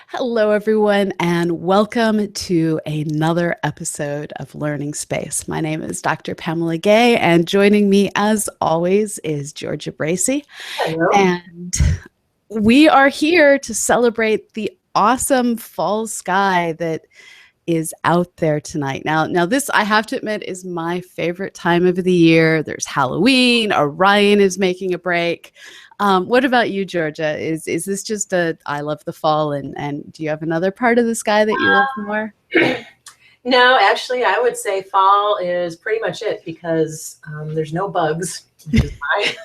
Hello, everyone, and welcome to another episode of Learning Space. My name is Dr. Pamela Gay, and joining me, as always, is Georgia Bracey. Hello. And we are here to celebrate the awesome fall sky that is out there tonight. Now this, I have to admit, is my favorite time of the year. There's Halloween. Orion is making a break. What about you, Georgia? Is this just a I love the fall, and do you have another part of the sky that you love more? No, actually, I would say fall is pretty much it because there's no bugs, which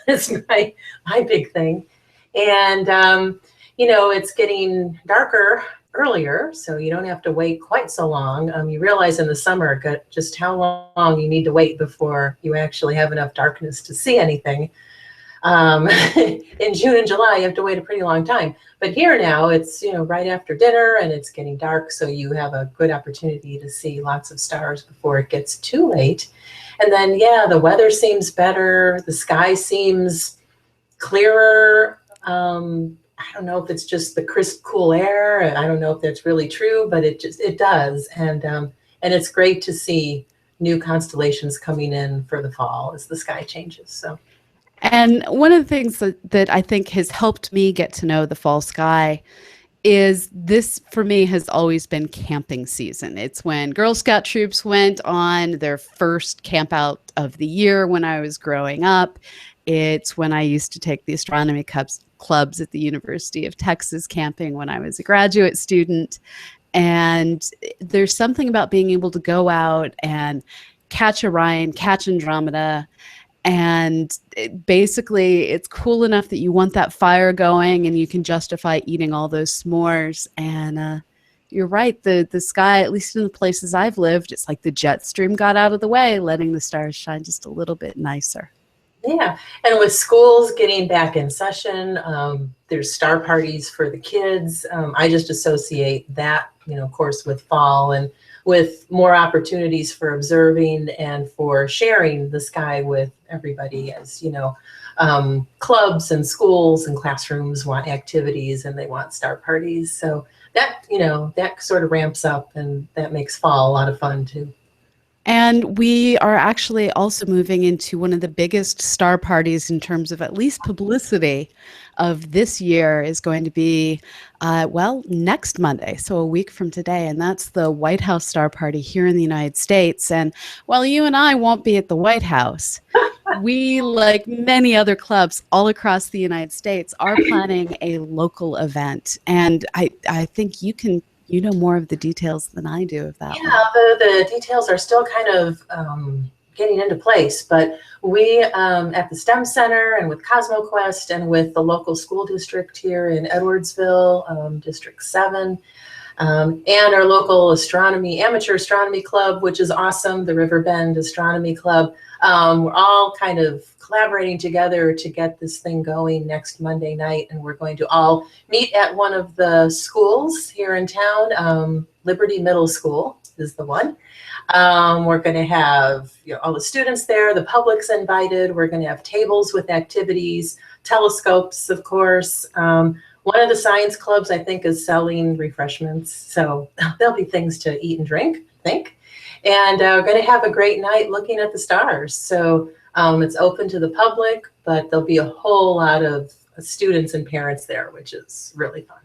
is my big thing. And, it's getting darker earlier, so you don't have to wait quite so long. You realize in the summer just how long you need to wait before you actually have enough darkness to see anything. In June and July, you have to wait a pretty long time. But here now, it's right after dinner and it's getting dark, so you have a good opportunity to see lots of stars before it gets too late. And then, the weather seems better. The sky seems clearer. I don't know if it's just the crisp, cool air, and I don't know if that's really true, but it does. And it's great to see new constellations coming in for the fall as the sky changes. So. And one of the things that I think has helped me get to know the fall sky is this, for me, has always been camping season. It's when Girl Scout troops went on their first camp out of the year when I was growing up. It's when I used to take the astronomy clubs at the University of Texas camping when I was a graduate student. And there's something about being able to go out and catch Orion, catch Andromeda, and basically it's cool enough that you want that fire going and you can justify eating all those s'mores. And you're right, the sky, at least in the places I've lived, it's like the jet stream got out of the way, letting the stars shine just a little bit nicer. Yeah, and with schools getting back in session, there's star parties for the kids. I just associate that, of course, with fall and with more opportunities for observing and for sharing the sky with everybody, as clubs and schools and classrooms want activities and they want star parties. So that, that sort of ramps up and that makes fall a lot of fun too. And we are actually also moving into one of the biggest star parties in terms of at least publicity of this year is going to be, next Monday, so a week from today. And that's the White House Star Party here in the United States. And while you and I won't be at the White House, we, like many other clubs all across the United States, are planning a local event. And I think you know more of the details than I do of that. Yeah, the details are still kind of getting into place, but we at the STEM Center and with CosmoQuest and with the local school district here in Edwardsville, District 7, and our local amateur astronomy club, which is awesome, the Riverbend Astronomy Club. We're all kind of collaborating together to get this thing going next Monday night, and we're going to all meet at one of the schools here in town. Liberty Middle School is the one. We're going to have all the students there, the public's invited. We're going to have tables with activities, telescopes, of course. One of the science clubs, I think, is selling refreshments, so there'll be things to eat and drink, I think. And we're going to have a great night looking at the stars. So it's open to the public, but there'll be a whole lot of students and parents there, which is really fun.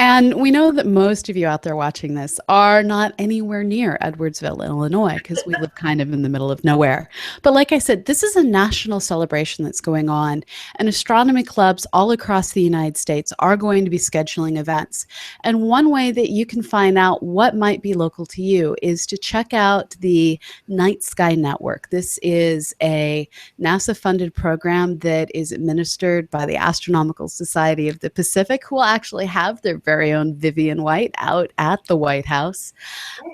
And we know that most of you out there watching this are not anywhere near Edwardsville, Illinois, because we live kind of in the middle of nowhere. But like I said, this is a national celebration that's going on, and astronomy clubs all across the United States are going to be scheduling events. And one way that you can find out what might be local to you is to check out the Night Sky Network. This is a NASA-funded program that is administered by the Astronomical Society of the Pacific, who will actually have their very own Vivian White out at the White House.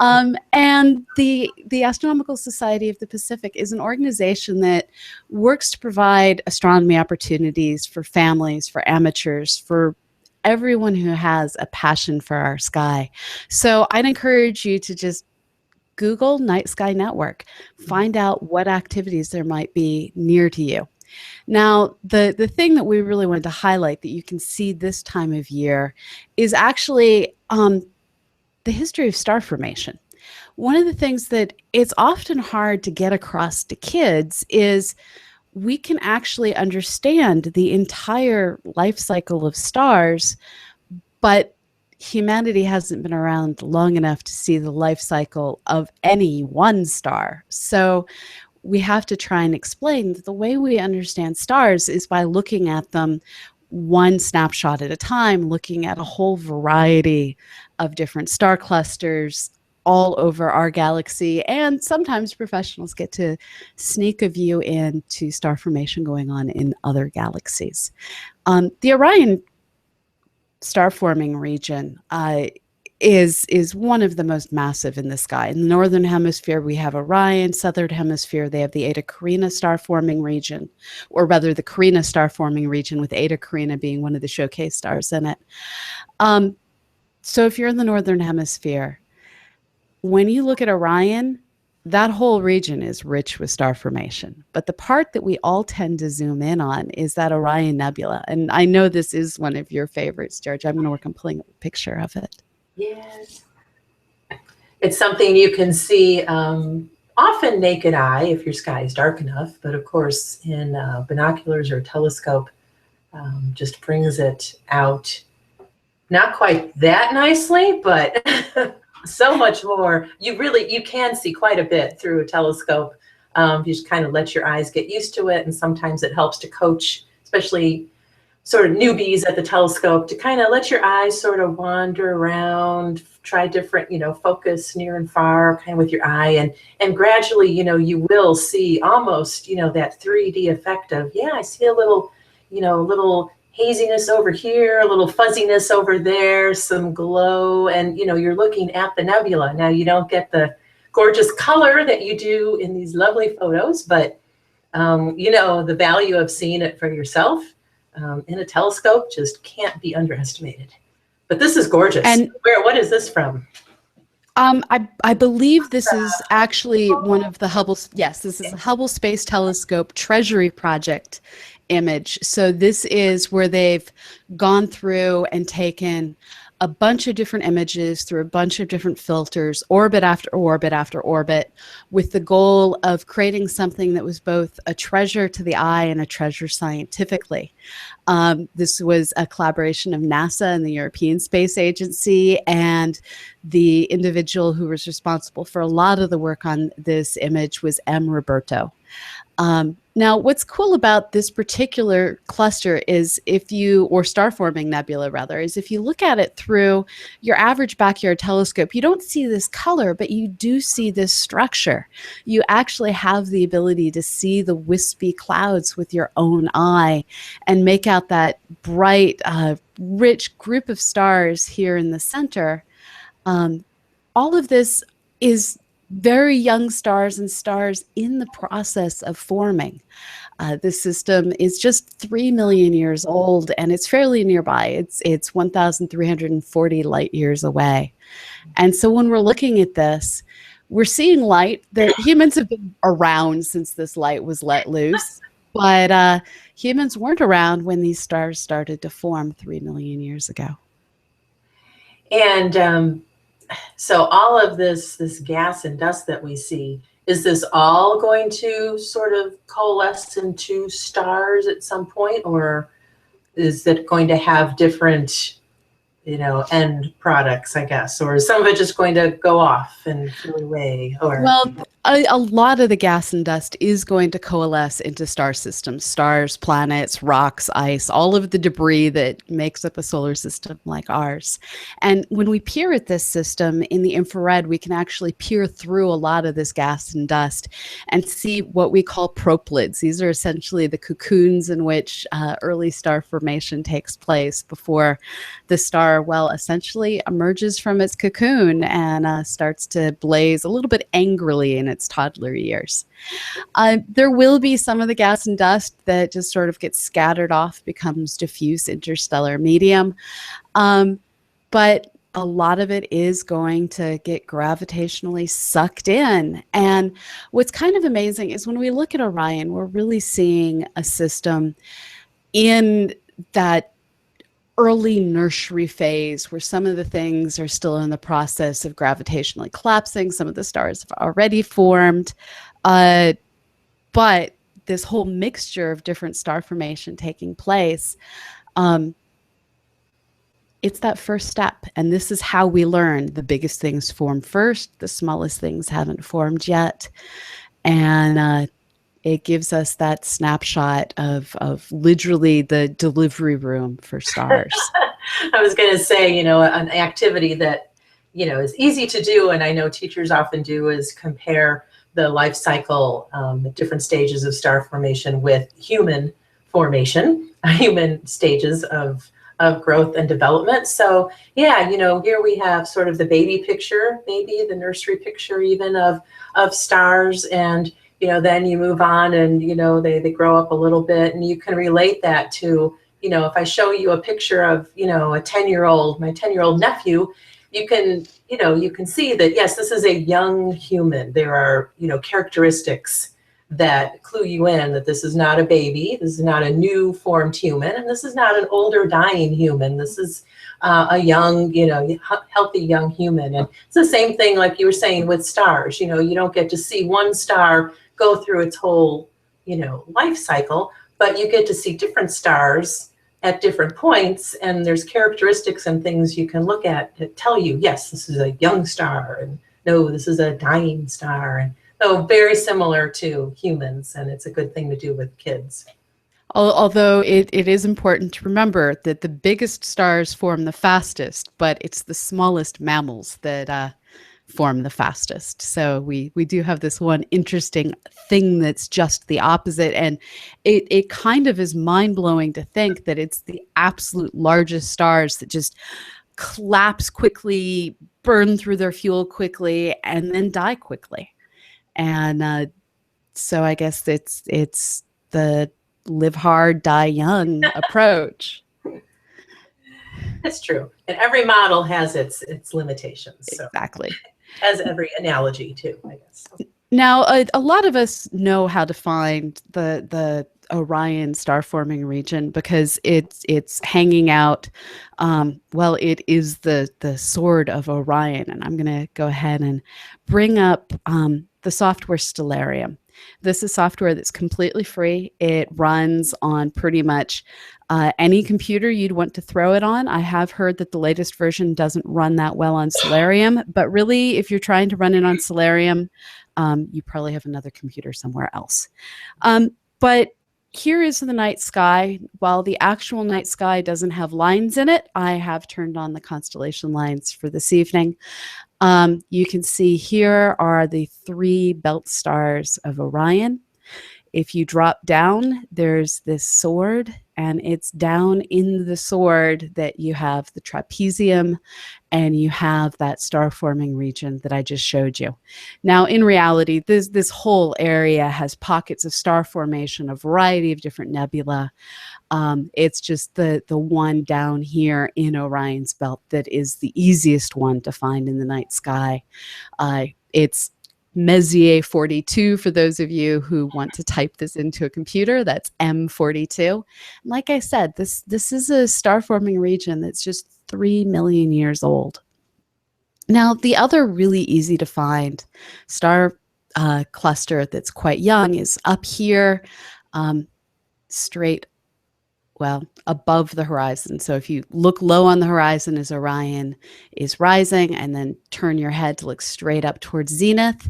And the Astronomical Society of the Pacific is an organization that works to provide astronomy opportunities for families, for amateurs, for everyone who has a passion for our sky. So I'd encourage you to just Google Night Sky Network, find out what activities there might be near to you. Now, the thing that we really wanted to highlight that you can see this time of year is actually the history of star formation. One of the things that it's often hard to get across to kids is we can actually understand the entire life cycle of stars, but humanity hasn't been around long enough to see the life cycle of any one star. So we have to try and explain that the way we understand stars is by looking at them one snapshot at a time, looking at a whole variety of different star clusters all over our galaxy. And sometimes professionals get to sneak a view into star formation going on in other galaxies. The Orion Star Forming Region is one of the most massive in the sky. In the northern hemisphere, we have Orion. Southern hemisphere, they have the Eta Carina Star Forming Region, or rather the Carina Star Forming Region, with Eta Carina being one of the showcase stars in it. So if you're in the northern hemisphere, when you look at Orion, that whole region is rich with star formation. But the part that we all tend to zoom in on is that Orion Nebula. And I know this is one of your favorites, George. I'm going to work on pulling up a picture of it. Yes. It's something you can see often naked eye if your sky is dark enough, but of course in binoculars or telescope just brings it out. Not quite that nicely, but so much more. You can see quite a bit through a telescope. You just kind of let your eyes get used to it, and sometimes it helps to coach, especially sort of newbies at the telescope, to kind of let your eyes sort of wander around, try different, focus near and far kind of with your eye, and gradually, you will see almost, that 3D effect of, yeah, I see a little haziness over here, a little fuzziness over there, some glow, and, you're looking at the nebula. Now, you don't get the gorgeous color that you do in these lovely photos, but, the value of seeing it for yourself in a telescope just can't be underestimated. But this is gorgeous. And what is this from? I believe this is actually one of the Hubble's, yes, this is a Hubble Space Telescope Treasury Project image. So this is where they've gone through and taken a bunch of different images through a bunch of different filters, orbit after orbit after orbit, with the goal of creating something that was both a treasure to the eye and a treasure scientifically. This was a collaboration of NASA and the European Space Agency, and the individual who was responsible for a lot of the work on this image was M. Roberto. Now, what's cool about this particular cluster is or star forming nebula rather, is if you look at it through your average backyard telescope, you don't see this color, but you do see this structure. You actually have the ability to see the wispy clouds with your own eye and make out that bright, rich group of stars here in the center. All of this is very young stars and stars in the process of forming. This system is just 3 million years old, and it's fairly nearby. It's 1,340 light years away. And so when we're looking at this, we're seeing light that humans have been around since this light was let loose, but humans weren't around when these stars started to form 3 million years ago. And so all of this gas and dust that we see, is this all going to sort of coalesce into stars at some point, or is it going to have different, end products, I guess, or is some of it just going to go off and fly away? Or well, a lot of the gas and dust is going to coalesce into star systems, stars, planets, rocks, ice, all of the debris that makes up a solar system like ours. And when we peer at this system in the infrared, we can actually peer through a lot of this gas and dust and see what we call proplyds. These are essentially the cocoons in which early star formation takes place before the star, essentially emerges from its cocoon and starts to blaze a little bit angrily in its toddler years. There will be some of the gas and dust that just sort of gets scattered off, becomes diffuse interstellar medium. But a lot of it is going to get gravitationally sucked in. And what's kind of amazing is when we look at Orion, we're really seeing a system in that early nursery phase where some of the things are still in the process of gravitationally collapsing. Some of the stars have already formed. But this whole mixture of different star formation taking place, it's that first step. And this is how we learn the biggest things form first, the smallest things haven't formed yet. And it gives us that snapshot of literally the delivery room for stars. I was going to say, an activity that, is easy to do, and I know teachers often do, is compare the life cycle, different stages of star formation with human formation, human stages of growth and development. So yeah, here we have sort of the baby picture, maybe the nursery picture even of stars, and then you move on and they grow up a little bit, and you can relate that to, if I show you a picture of a 10-year-old, my 10-year-old nephew, you can see that, yes, this is a young human. There are characteristics that clue you in that this is not a baby, this is not a new formed human, and this is not an older dying human. This is a young, healthy young human. And it's the same thing like you were saying with stars. You don't get to see one star go through its whole life cycle, but you get to see different stars at different points, and there's characteristics and things you can look at that tell you, yes, this is a young star, and no, this is a dying star. And so very similar to humans, and it's a good thing to do with kids. Although it is important to remember that the biggest stars form the fastest, but it's the smallest mammals that form the fastest. So we do have this one interesting thing that's just the opposite. And it kind of is mind-blowing to think that it's the absolute largest stars that just collapse quickly, burn through their fuel quickly, and then die quickly. And so I guess it's the live hard, die young approach. That's true. And every model has its limitations. So. Exactly. As every analogy too, I guess. Now, a lot of us know how to find the Orion Star Forming Region because it's hanging out. Well, it is the sword of Orion, and I'm going to go ahead and bring up the software Stellarium. This is software that's completely free. It runs on pretty much any computer you'd want to throw it on. I have heard that the latest version doesn't run that well on Stellarium, but really, if you're trying to run it on Stellarium, you probably have another computer somewhere else. But here is the night sky. While the actual night sky doesn't have lines in it, I have turned on the constellation lines for this evening. You can see here are the 3 belt stars of Orion. If you drop down, there's this sword, and it's down in the sword that you have the trapezium, and you have that star forming region that I just showed you. Now, in reality, this whole area has pockets of star formation, a variety of different nebula. It's just the one down here in Orion's belt that is the easiest one to find in the night sky. It's Messier 42 for those of you who want to type this into a computer. That's M42. Like I said, this is a star forming region that's just 3 million years old. Now, the other really easy to find star cluster that's quite young is up here, straight, well, above the horizon. So if you look low on the horizon as Orion is rising, and then turn your head to look straight up towards zenith.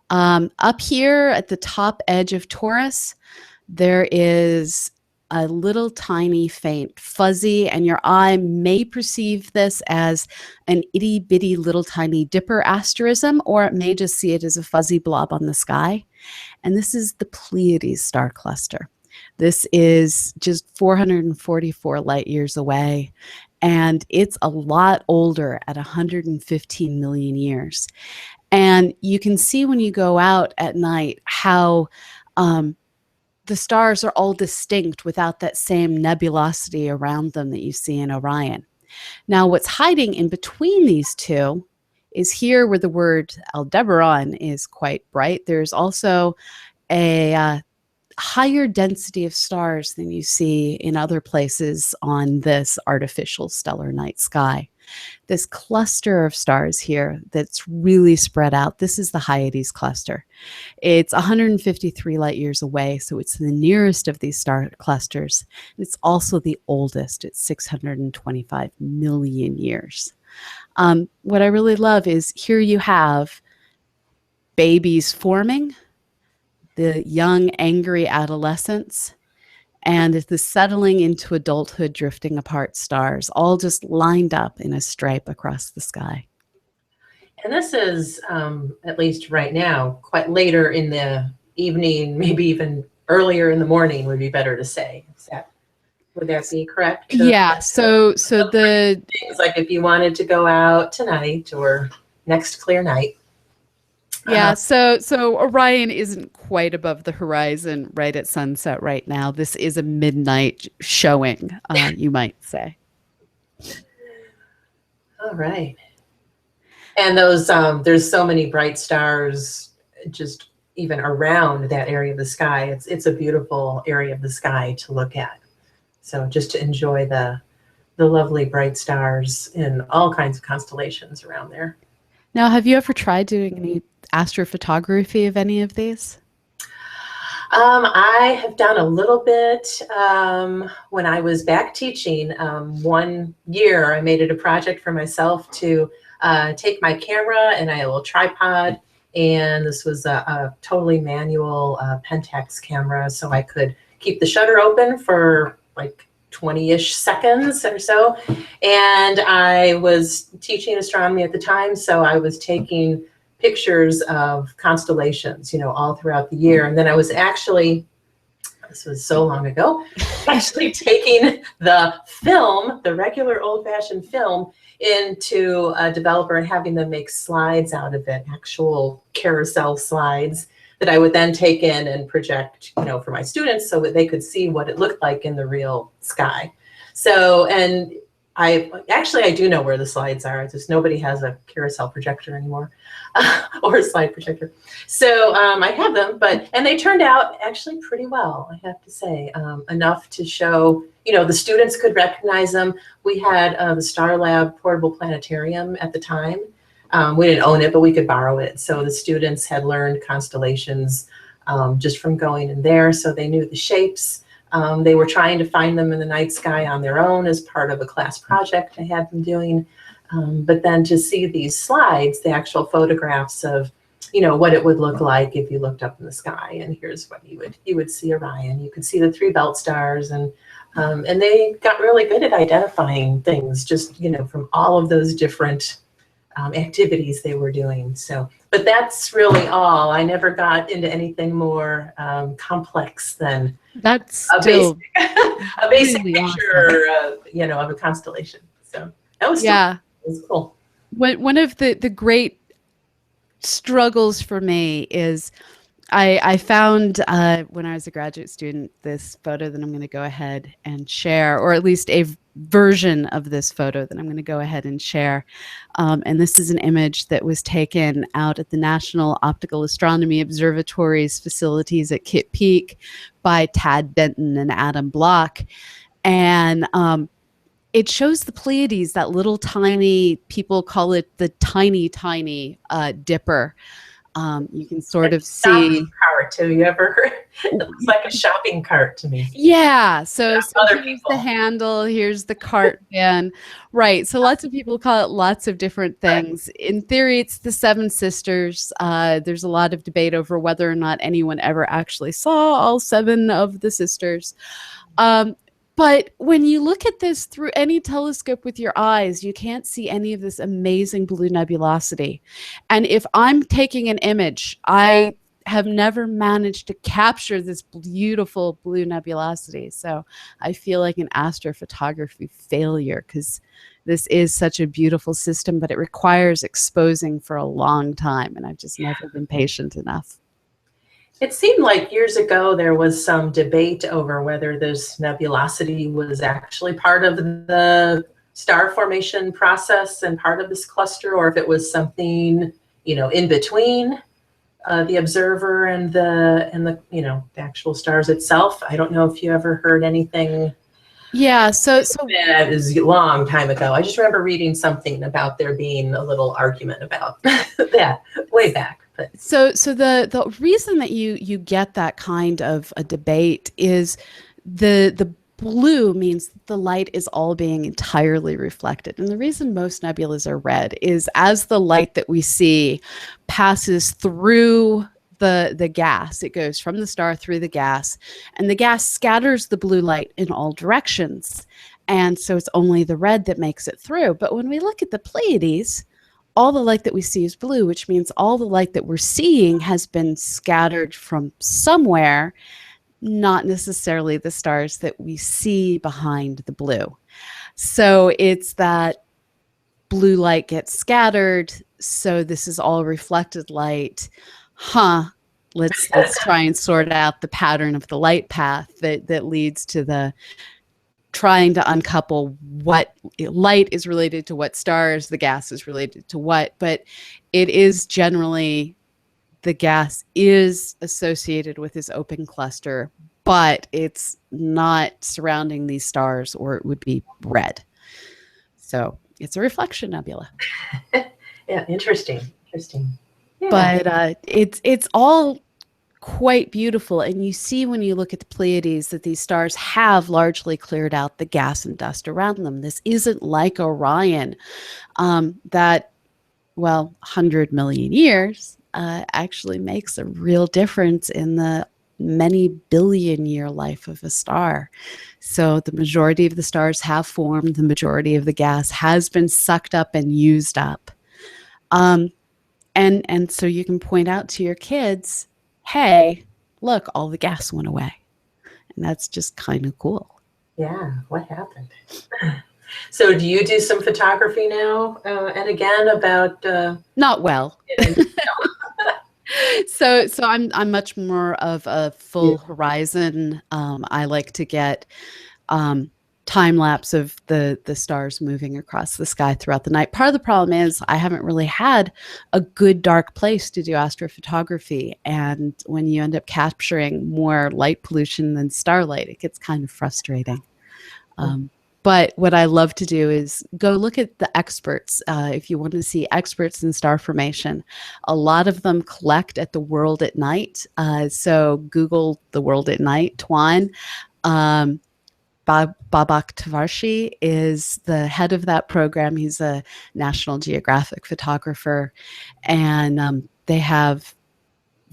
Up here at the top edge of Taurus, there is a little tiny faint fuzzy, and your eye may perceive this as an itty bitty little tiny dipper asterism, or it may just see it as a fuzzy blob on the sky. And this is the Pleiades star cluster. This is just 444 light years away, and it's a lot older at 115 million years. And you can see when you go out at night how the stars are all distinct without that same nebulosity around them that you see in Orion. Now, what's hiding in between these two is here where the word Aldebaran is quite bright. There's also a higher density of stars than you see in other places on this artificial stellar night sky. This cluster of stars here that's really spread out, this is the Hyades Cluster. It's 153 light years away, so it's the nearest of these star clusters. It's also the oldest. It's 625 million years. What I really love is here you have babies forming, the young, angry adolescents, and the settling into adulthood, drifting apart stars, all just lined up in a stripe across the sky. And this is, at least right now, quite later in the evening, maybe even earlier in the morning would be better to say. Would that be correct? Yeah. So the things like if you wanted to go out tonight or next clear night. Yeah, so Orion isn't quite above the horizon right at sunset right now. This is a midnight showing, you might say. All right. And those, there's so many bright stars just even around that area of the sky. It's a beautiful area of the sky to look at. So just to enjoy the lovely bright stars in all kinds of constellations around there. Now, have you ever tried doing any astrophotography of any of these? I have done a little bit when I was back teaching. One year I made it a project for myself to take my camera and I had a little tripod, and this was a totally manual Pentax camera, so I could keep the shutter open for like 20-ish seconds or so. And I was teaching astronomy at the time, so I was taking pictures of constellations, all throughout the year. And then I was actually, this was so long ago, actually taking the film, the regular old-fashioned film, into a developer and having them make slides out of it, actual carousel slides that I would then take in and project, for my students so that they could see what it looked like in the real sky. So, and I do know where the slides are. It's just nobody has a carousel projector anymore, or a slide projector. So I have them, and they turned out actually pretty well, I have to say, enough to show, the students could recognize them. We had the Star Lab portable planetarium at the time. We didn't own it, but we could borrow it. So the students had learned constellations just from going in there. So they knew the shapes. They were trying to find them in the night sky on their own as part of a class project I had them doing. But then to see these slides, the actual photographs of, what it would look like if you looked up in the sky. And here's what you would see Orion. You could see the 3 belt stars, and they got really good at identifying things just, from all of those different activities they were doing. So, but that's really all. I never got into anything more complex than That's a still basic really picture, of a constellation. So that was yeah. It was cool. One of the great struggles for me is I found when I was a graduate student this photo that I'm going to go ahead and share, or at least a version of this photo that I'm going to go ahead and share. And this is an image that was taken out at the National Optical Astronomy Observatory's facilities at Kitt Peak by Tad Benton and Adam Block. And it shows the Pleiades, that little tiny, people call it the tiny dipper. You can sort of see. Shopping cart. Have you ever heard? It looks like a shopping cart to me. Yeah. So other here's people. the handle. Here's the cart bin. Right. So lots of people call it lots of different things. In theory, it's the 7 sisters. There's a lot of debate over whether or not anyone ever actually saw all 7 of the sisters. But when you look at this through any telescope with your eyes, you can't see any of this amazing blue nebulosity. And if I'm taking an image, I have never managed to capture this beautiful blue nebulosity. So I feel like an astrophotography failure, because this is such a beautiful system, but it requires exposing for a long time. And I've just never been patient enough. It seemed like years ago there was some debate over whether this nebulosity was actually part of the star formation process and part of this cluster, or if it was something, in between the observer and the the actual stars itself. I don't know if you ever heard anything. Yeah, so Yeah, it was a long time ago. I just remember reading something about there being a little argument about that way back. But the reason that you get that kind of a debate is the blue means that the light is all being entirely reflected. And the reason most nebulas are red is as the light that we see passes through the gas, it goes from the star through the gas, and the gas scatters the blue light in all directions. And so it's only the red that makes it through. But when we look at the Pleiades, all the light that we see is blue, which means all the light that we're seeing has been scattered from somewhere, not necessarily the stars that we see behind the blue. So it's that blue light gets scattered. So this is all reflected light. Let's try and sort out the pattern of the light path that leads to the trying to uncouple what light is related to what stars, the gas is related to what, but it is generally the gas is associated with this open cluster, but it's not surrounding these stars or it would be red. So it's a reflection nebula. Yeah, interesting. Yeah. But it's all quite beautiful. And you see when you look at the Pleiades that these stars have largely cleared out the gas and dust around them. This isn't like Orion, that, 100 million years actually makes a real difference in the many billion year life of a star. So the majority of the stars have formed, the majority of the gas has been sucked up and used up. And so you can point out to your kids, hey, look, all the gas went away. And that's just kind of cool. Yeah, what happened? So do you do some photography now? And again, about not well. So I'm much more of a full horizon. I like to get time lapse of the stars moving across the sky throughout the night. Part of the problem is I haven't really had a good dark place to do astrophotography, and when you end up capturing more light pollution than starlight, it gets kind of frustrating. But what I love to do is go look at the experts. If you want to see experts in star formation, a lot of them collect at the World at Night. So Google the World at Night. Tuan Babak Tavarshi is the head of that program. He's a National Geographic photographer, and they have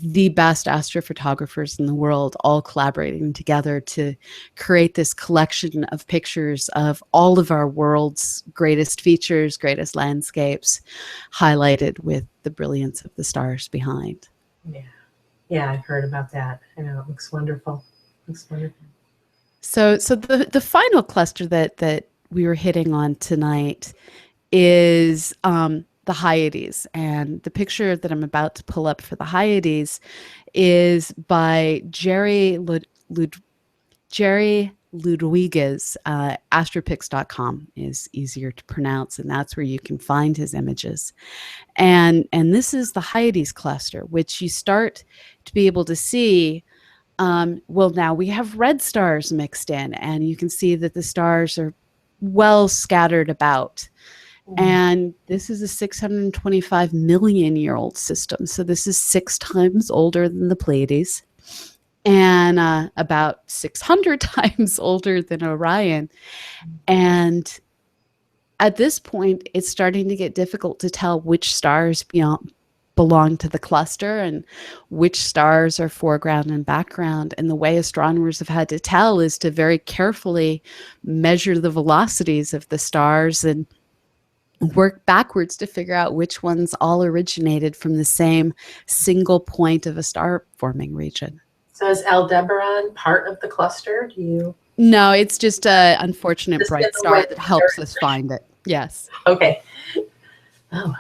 the best astrophotographers in the world all collaborating together to create this collection of pictures of all of our world's greatest features, greatest landscapes, highlighted with the brilliance of the stars behind. Yeah, I've heard about that. I know, it looks wonderful. So the final cluster that we were hitting on tonight is the Hyades, and the picture that I'm about to pull up for the Hyades is by Jerry Ludwiges. Astropix.com is easier to pronounce, and that's where you can find his images. And this is the Hyades cluster, which you start to be able to see. Now we have red stars mixed in, and you can see that the stars are well scattered about. And this is a 625 million year old system. So this is 6 times older than the Pleiades and about 600 times older than Orion. And at this point, it's starting to get difficult to tell which stars belong to the cluster and which stars are foreground and background. And the way astronomers have had to tell is to very carefully measure the velocities of the stars and work backwards to figure out which ones all originated from the same single point of a star forming region. So is Aldebaran part of the cluster? No, it's just an unfortunate bright star that helps us find it. Yes. Okay. Oh, well.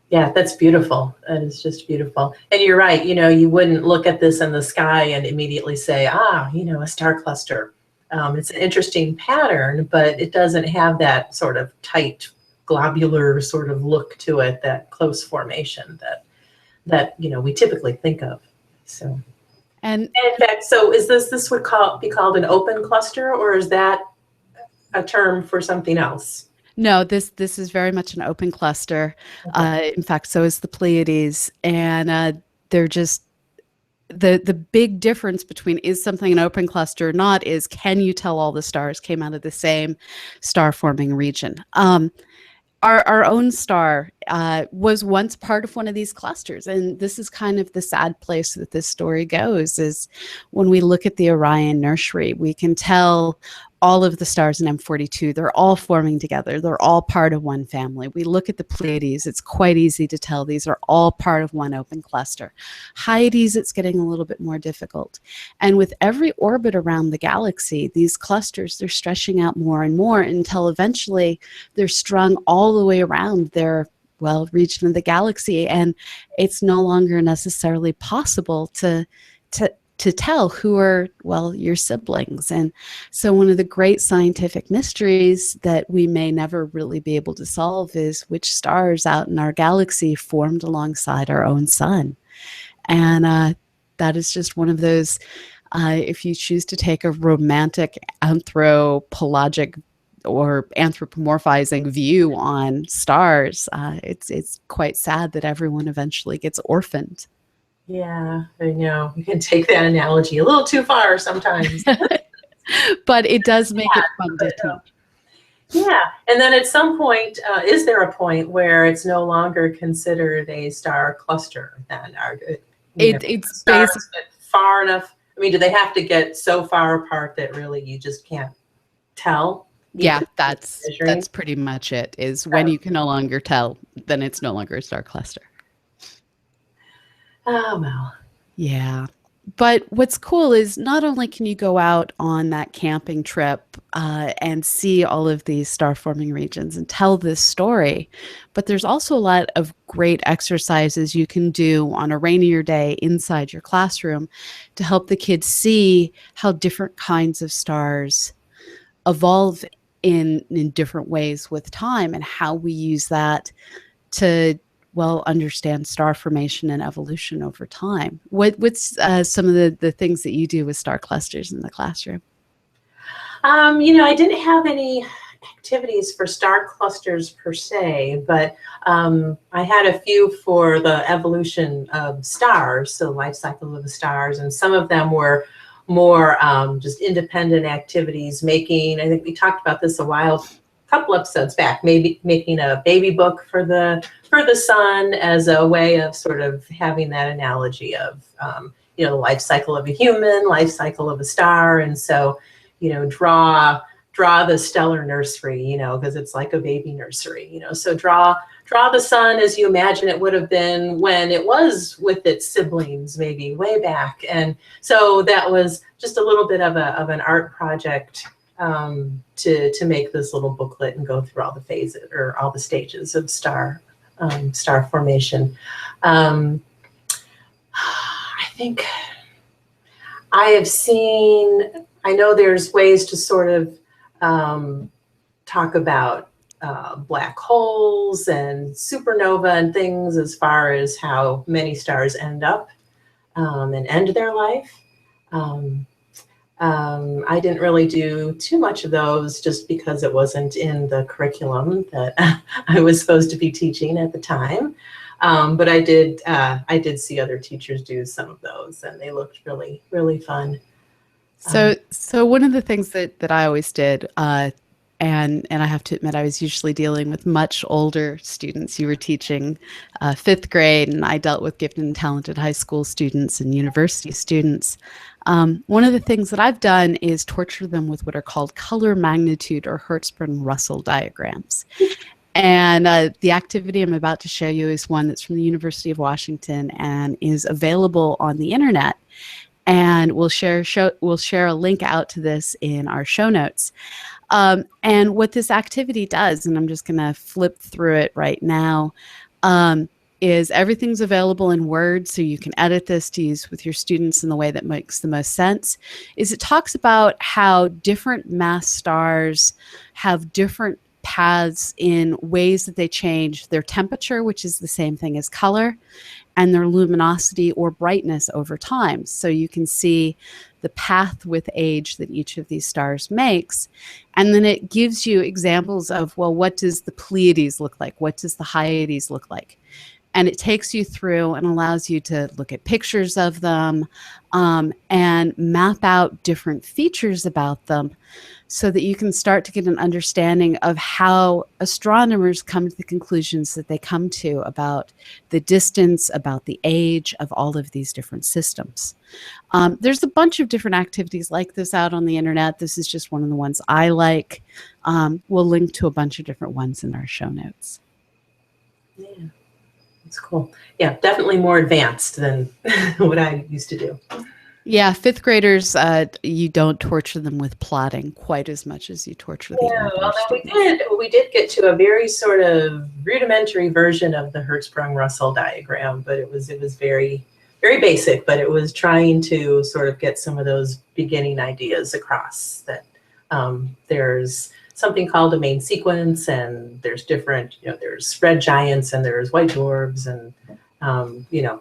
Yeah, that's beautiful. That is just beautiful. And you're right. You wouldn't look at this in the sky and immediately say, a star cluster. It's an interesting pattern, but it doesn't have that sort of tight globular sort of look to it, that close formation that we typically think of. So, And and in fact, so is this would be called an open cluster, or is that a term for something else? no, this is very much an open cluster. Okay. In fact, so is the Pleiades, and they're just the big difference between is something an open cluster or not is, can you tell all the stars came out of the same star forming region? Our own star was once part of one of these clusters, and this is kind of the sad place that this story goes. Is when we look at the Orion nursery, we can tell all of the stars in M42, they're all forming together. They're all part of one family. We look at the Pleiades, it's quite easy to tell these are all part of one open cluster. Hyades, it's getting a little bit more difficult. And with every orbit around the galaxy, these clusters, they're stretching out more and more until eventually they're strung all the way around their, well, region of the galaxy. And it's no longer necessarily possible to tell who are, well, your siblings. And so one of the great scientific mysteries that we may never really be able to solve is which stars out in our galaxy formed alongside our own sun. And that is just one of those, if you choose to take a romantic anthropologic or anthropomorphizing view on stars, it's quite sad that everyone eventually gets orphaned. Yeah, I know. You can take that analogy a little too far sometimes. But it does make it fun to teach. Yeah, and then at some point, is there a point where it's no longer considered a star cluster? Then It's stars basic. get far enough. I mean, do they have to get so far apart that really you just can't tell? Yeah, even that's measuring? pretty much it. Is when you can no longer tell, then it's no longer a star cluster. Oh well. Yeah. But what's cool is not only can you go out on that camping trip and see all of these star forming regions and tell this story, but there's also a lot of great exercises you can do on a rainier day inside your classroom to help the kids see how different kinds of stars evolve in different ways with time, and how we use that to, well, understand star formation and evolution over time. What's some of the things that you do with star clusters in the classroom? I didn't have any activities for star clusters per se, but I had a few for the evolution of stars, so life cycle of the stars, and some of them were more just independent activities. Making, I think we talked about this a couple episodes back, maybe making a baby book for the sun as a way of sort of having that analogy of the life cycle of a human, life cycle of a star, and so draw the stellar nursery, because it's like a baby nursery, so draw the sun as you imagine it would have been when it was with its siblings, maybe way back. And so that was just a little bit of an art project to make this little booklet and go through all the phases or all the stages of star formation. I think I know there's ways to sort of talk about black holes and supernova and things, as far as how many stars end up and end their life. I didn't really do too much of those just because it wasn't in the curriculum that I was supposed to be teaching at the time. But I did see other teachers do some of those, and they looked really, really fun. So one of the things that I always did, and I have to admit, I was usually dealing with much older students. You were teaching fifth grade, and I dealt with gifted and talented high school students and university students. One of the things that I've done is torture them with what are called color magnitude or Hertzsprung-Russell diagrams. And the activity I'm about to show you is one that's from the University of Washington and is available on the internet. And we'll share a link out to this in our show notes. And what this activity does, and I'm just going to flip through it right now. is everything's available in Word, so you can edit this to use with your students in the way that makes the most sense, is it talks about how different mass stars have different paths in ways that they change their temperature, which is the same thing as color, and their luminosity or brightness over time. So you can see the path with age that each of these stars makes. And then it gives you examples of, well, what does the Pleiades look like? What does the Hyades look like? And it takes you through and allows you to look at pictures of them and map out different features about them so that you can start to get an understanding of how astronomers come to the conclusions that they come to about the distance, about the age of all of these different systems. There's a bunch of different activities like this out on the internet. This is just one of the ones I like. We'll link to a bunch of different ones in our show notes. Yeah. That's cool. Yeah, definitely more advanced than what I used to do. Yeah, fifth graders, you don't torture them with plotting quite as much as you torture the older students. We did get to a very sort of rudimentary version of the Hertzsprung-Russell diagram, but it was very, very basic, but it was trying to sort of get some of those beginning ideas across that there's something called a main sequence, and there's different, there's red giants and there's white dwarfs, and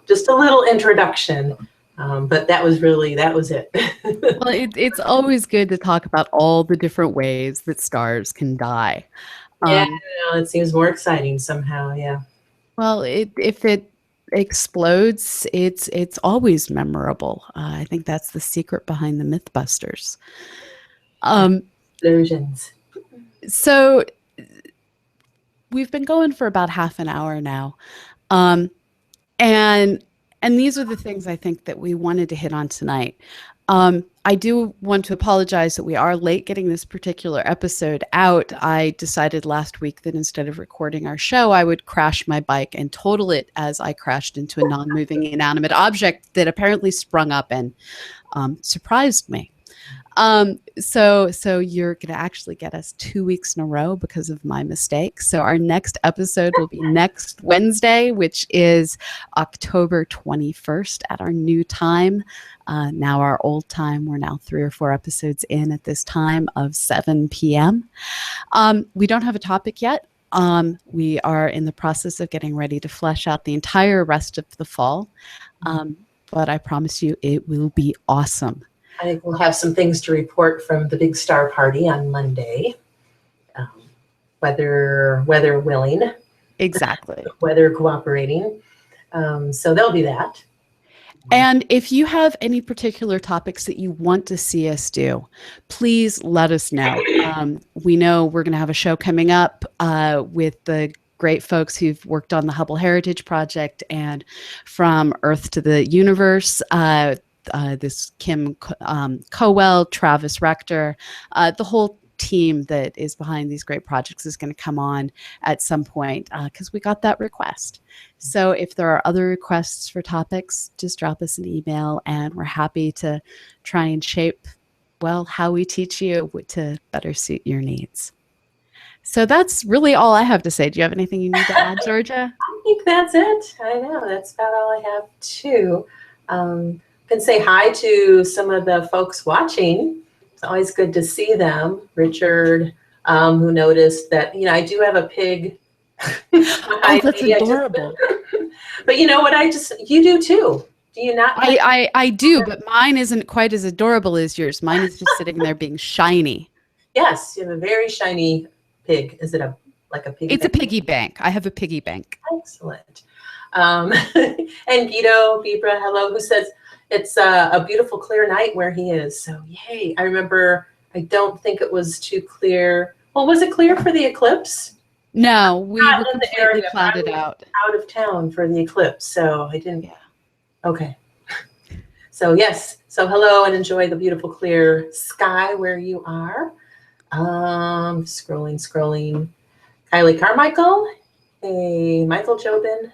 just a little introduction. But that was it. Well, it's always good to talk about all the different ways that stars can die. Yeah, it seems more exciting somehow. Yeah. Well, if it explodes, it's always memorable. I think that's the secret behind the Mythbusters. Explosions. So we've been going for about half an hour now. And these are the things I think that we wanted to hit on tonight. I do want to apologize that we are late getting this particular episode out. I decided last week that instead of recording our show, I would crash my bike and total it as I crashed into a non-moving inanimate object that apparently sprung up and surprised me. So you're going to actually get us 2 weeks in a row because of my mistake. So our next episode will be next Wednesday, which is October 21st at our new time. Now our old time, we're now 3 or 4 episodes in at this time of 7 p.m. We don't have a topic yet. We are in the process of getting ready to flesh out the entire rest of the fall. But I promise you it will be awesome. I think we'll have some things to report from the big star party on Monday. Weather willing. Exactly. Weather cooperating. So there'll be that. And if you have any particular topics that you want to see us do, please let us know. We know we're going to have a show coming up with the great folks who've worked on the Hubble Heritage Project and From Earth to the Universe. This Kim Cowell, Travis Rector, the whole team that is behind these great projects is going to come on at some point because we got that request. So if there are other requests for topics, just drop us an email and we're happy to try and shape, well, how we teach you to better suit your needs. So that's really all I have to say. Do you have anything you need to add, Georgia? I think that's it. I know. That's about all I have too. Can say hi to some of the folks watching. It's always good to see them. Richard, who noticed that, I do have a pig. Oh, that's adorable. But you know what? You do too. Do you not? I do, but mine isn't quite as adorable as yours. Mine is just sitting there being shiny. Yes, you have a very shiny pig. Is it like a piggy It's bank? a piggy bank. I have a piggy bank. Excellent. And Guido Bibra, hello, who says, it's a beautiful clear night where he is. So yay. I remember, I don't think it was too clear. Well, was it clear for the eclipse? No, we were completely clouded out. Out of town for the eclipse. So I didn't. Yeah. Okay. So yes. So hello and enjoy the beautiful clear sky where you are. Scrolling. Kylie Carmichael. Hey, Michael Jobin.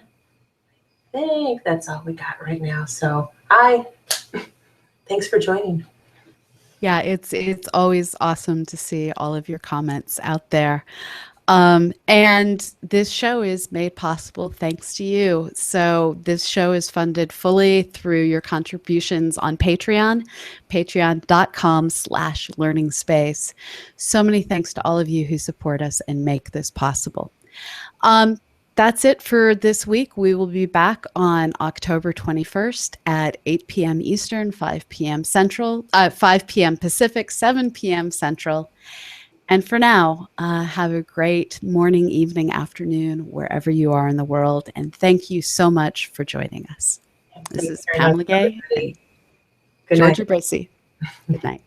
I think that's all we got right now. So hi. Thanks for joining. Yeah, it's always awesome to see all of your comments out there. And this show is made possible thanks to you. So this show is funded fully through your contributions on Patreon, patreon.com/learning space. So many thanks to all of you who support us and make this possible. That's it for this week. We will be back on October 21st at 8 p.m. Eastern, 5 p.m. Central, 5 p.m. Pacific, 7 p.m. Central. And for now, have a great morning, evening, afternoon, wherever you are in the world. And thank you so much for joining us. This is Pamela Gay and Good Georgia night. Bracey. Good night.